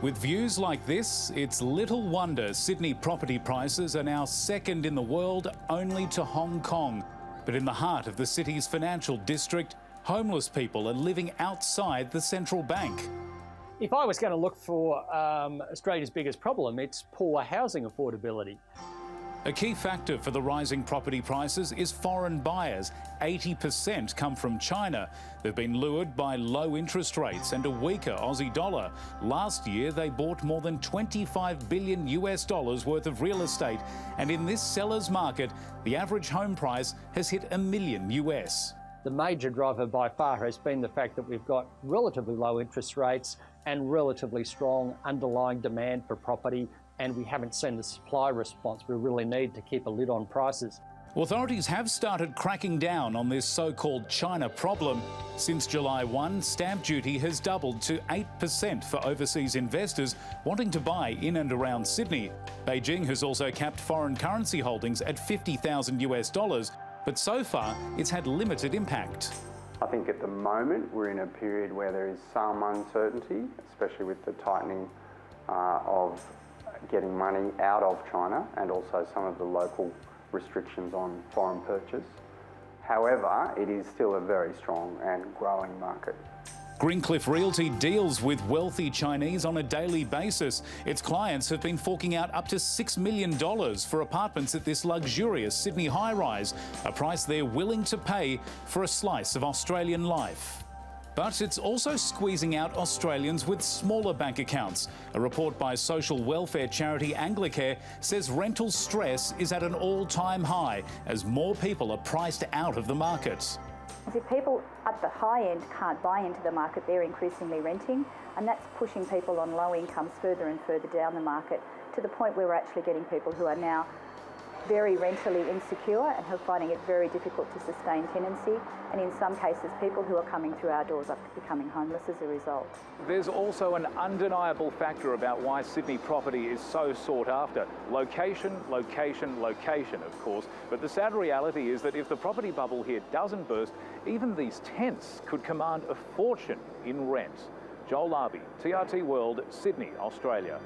With views like this, it's little wonder Sydney property prices are now second in the world only to Hong Kong. But in the heart of the city's financial district, homeless people are living outside the central bank. If I was going to look for Australia's biggest problem, it's poor housing affordability. A key factor for the rising property prices is foreign buyers. 80% come from China. They've been lured by low interest rates and a weaker Aussie dollar. Last year, they bought more than $25 billion worth of real estate. And in this seller's market, the average home price has hit $1 million US. The major driver by far has been the fact that we've got relatively low interest rates and relatively strong underlying demand for property, and we haven't seen the supply response we really need to keep a lid on prices. Authorities have started cracking down on this so-called China problem. Since July 1, stamp duty has doubled to 8% for overseas investors wanting to buy in and around Sydney. Beijing has also capped foreign currency holdings at $50,000, but so far it's had limited impact. I think at the moment we're in a period where there is some uncertainty, especially with the tightening of getting money out of China and also some of the local restrictions on foreign purchase. However, it is still a very strong and growing market. Greencliff Realty deals with wealthy Chinese on a daily basis. Its clients have been forking out up to $6 million for apartments at this luxurious Sydney high-rise, a price they're willing to pay for a slice of Australian life. But it's also squeezing out Australians with smaller bank accounts. A report by social welfare charity Anglicare says rental stress is at an all-time high as more people are priced out of the market. If people at the high end can't buy into the market, they're increasingly renting, and that's pushing people on low incomes further and further down the market to the point where we're actually getting people who are now very rentally insecure and are finding it very difficult to sustain tenancy, and in some cases people who are coming through our doors are becoming homeless as a result. There's also an undeniable factor about why Sydney property is so sought after. Location, location, location, of course, but the sad reality is that if the property bubble here doesn't burst, even these tents could command a fortune in rent. Joel Labi, TRT World, Sydney, Australia.